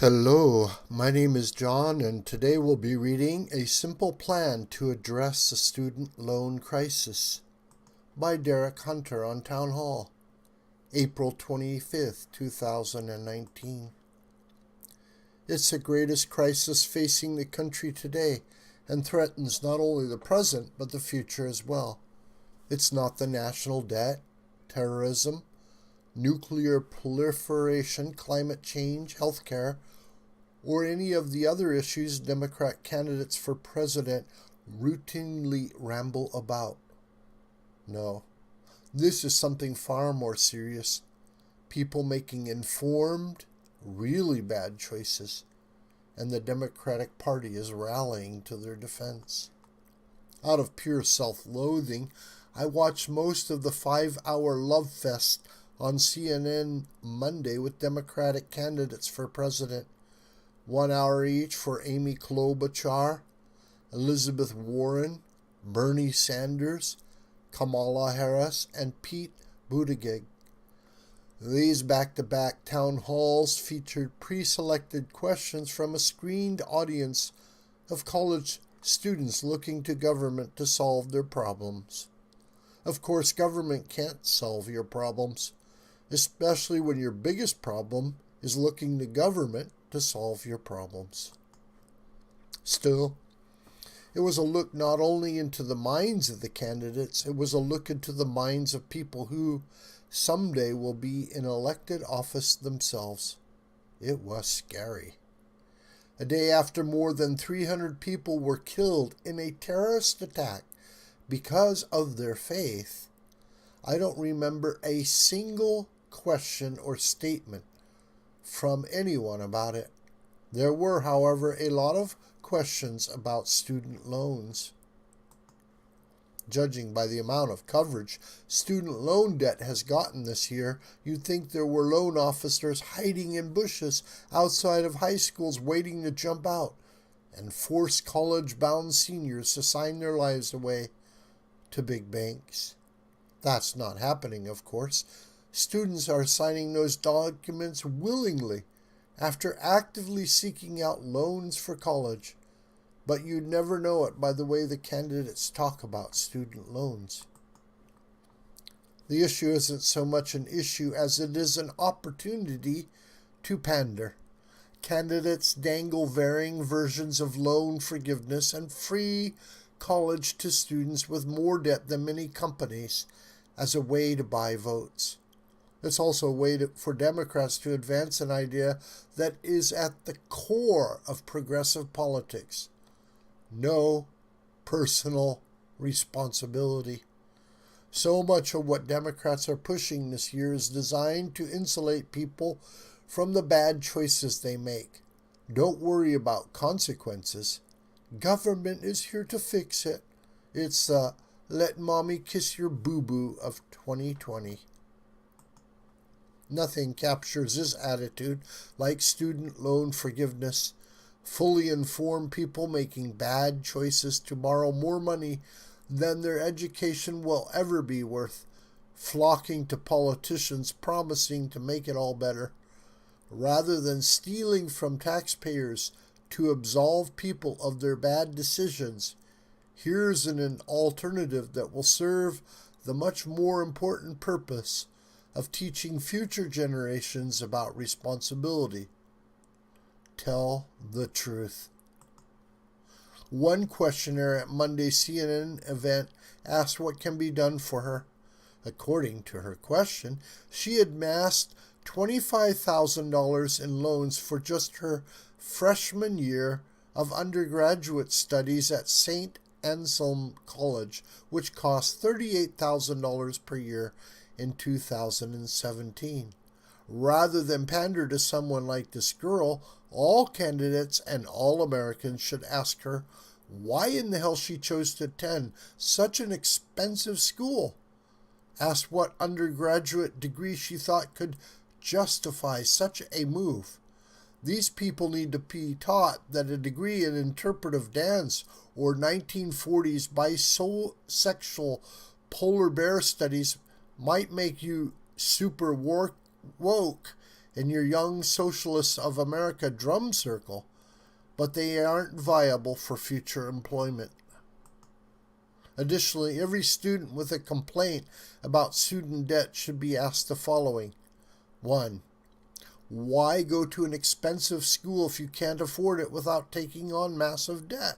Hello, my name is John, and today we'll be reading A Simple Plan to Address the Student Loan Crisis by Derek Hunter on Townhall, April 25th, 2019. It's the greatest crisis facing the country today and threatens not only the present but the future as well. It's not the national debt, terrorism, nuclear proliferation, climate change, healthcare, or any of the other issues Democrat candidates for president routinely ramble about. No, this is something far more serious. People making informed, really bad choices, and the Democratic Party is rallying to their defense. Out of pure self-loathing, I watched most of the 5-hour love fest on CNN Monday with Democratic candidates for president. 1 hour each for Amy Klobuchar, Elizabeth Warren, Bernie Sanders, Kamala Harris, and Pete Buttigieg. These back-to-back town halls featured pre-selected questions from a screened audience of college students looking to government to solve their problems. Of course, government can't solve your problems, especially when your biggest problem is looking to government to solve your problems. Still, it was a look not only into the minds of the candidates, it was a look into the minds of people who someday will be in elected office themselves. It was scary. A day after more than 300 people were killed in a terrorist attack because of their faith, I don't remember a single question or statement from anyone about it. There were, however, a lot of questions about student loans. Judging by the amount of coverage student loan debt has gotten this year, you'd think there were loan officers hiding in bushes outside of high schools waiting to jump out and force college-bound seniors to sign their lives away to big banks. That's not happening, of course. Students are signing those documents willingly after actively seeking out loans for college. But you'd never know it by the way the candidates talk about student loans. The issue isn't so much an issue as it is an opportunity to pander. Candidates dangle varying versions of loan forgiveness and free college to students with more debt than many companies as a way to buy votes. It's also a way for Democrats to advance an idea that is at the core of progressive politics. No personal responsibility. So much of what Democrats are pushing this year is designed to insulate people from the bad choices they make. Don't worry about consequences. Government is here to fix it. It's the let mommy kiss your boo-boo of 2020. Nothing captures this attitude like student loan forgiveness. Fully informed people making bad choices to borrow more money than their education will ever be worth, flocking to politicians promising to make it all better, rather than stealing from taxpayers to absolve people of their bad decisions. Here's an alternative that will serve the much more important purpose of teaching future generations about responsibility. Tell the truth. One questionnaire at Monday's CNN event asked what can be done for her. According to her question, she had amassed $25,000 in loans for just her freshman year of undergraduate studies at St. Anselm College, which cost $38,000 per year in 2017. Rather than pander to someone like this girl, all candidates and all Americans should ask her why in the hell she chose to attend such an expensive school. Ask what undergraduate degree she thought could justify such a move. These people need to be taught that a degree in interpretive dance or 1940s bisexual polar bear studies might make you super woke in your Young Socialists of America drum circle, but they aren't viable for future employment. Additionally, every student with a complaint about student debt should be asked the following. 1. Why go to an expensive school if you can't afford it without taking on massive debt?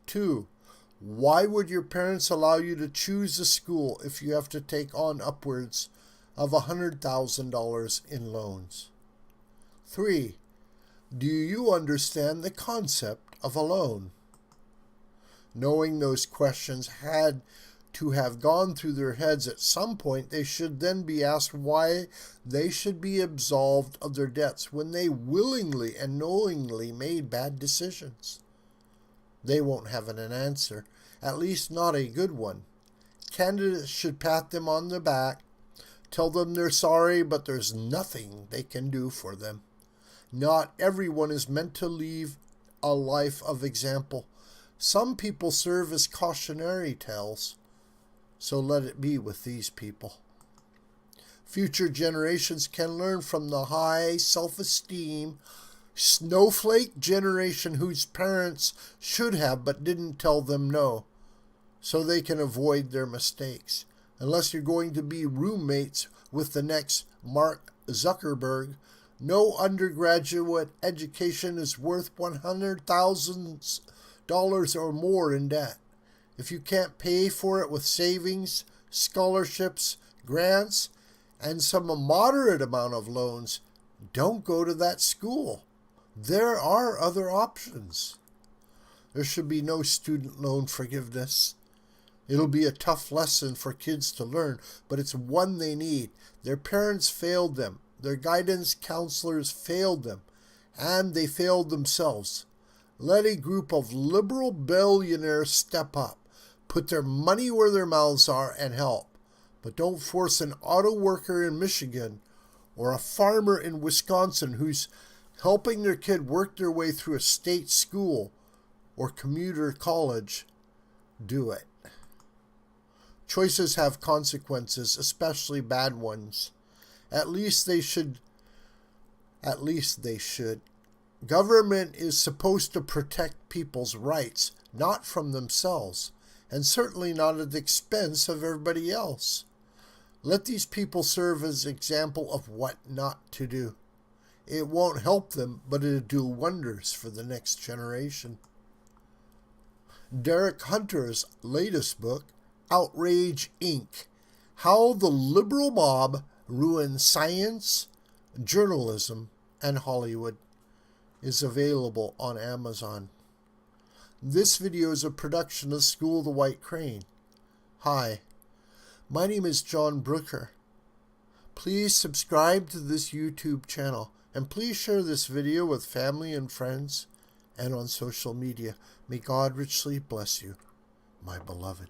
2. Why would your parents allow you to choose a school if you have to take on upwards of $100,000 in loans? 3. Do you understand the concept of a loan? Knowing those questions had to have gone through their heads at some point, they should then be asked why they should be absolved of their debts when they willingly and knowingly made bad decisions. They won't have an answer, at least not a good one. Candidates should pat them on the back, tell them they're sorry, but there's nothing they can do for them. Not everyone is meant to lead a life of example. Some people serve as cautionary tales, so let it be with these people. Future generations can learn from the high self-esteem snowflake generation whose parents should have but didn't tell them no, so they can avoid their mistakes. Unless you're going to be roommates with the next Mark Zuckerberg, no undergraduate education is worth $100,000 or more in debt. If you can't pay for it with savings, scholarships, grants, and some moderate amount of loans, don't go to that school. There are other options. There should be no student loan forgiveness. It'll be a tough lesson for kids to learn, but it's one they need. Their parents failed them. Their guidance counselors failed them, and they failed themselves. Let a group of liberal billionaires step up, put their money where their mouths are, and help. But don't force an auto worker in Michigan or a farmer in Wisconsin who's helping their kid work their way through a state school or commuter college. Do it. Choices have consequences, especially bad ones. At least they should. Government is supposed to protect people's rights, not from themselves, and certainly not at the expense of everybody else. Let these people serve as an example of what not to do. It won't help them, but it'll do wonders for the next generation. Derek Hunter's latest book, Outrage, Inc., How the Liberal Mob Ruined Science, Journalism, and Hollywood, is available on Amazon. This video is a production of School of the White Crane. Hi, my name is John Brooker. Please subscribe to this YouTube channel, and please share this video with family and friends and on social media. May God richly bless you, my beloved.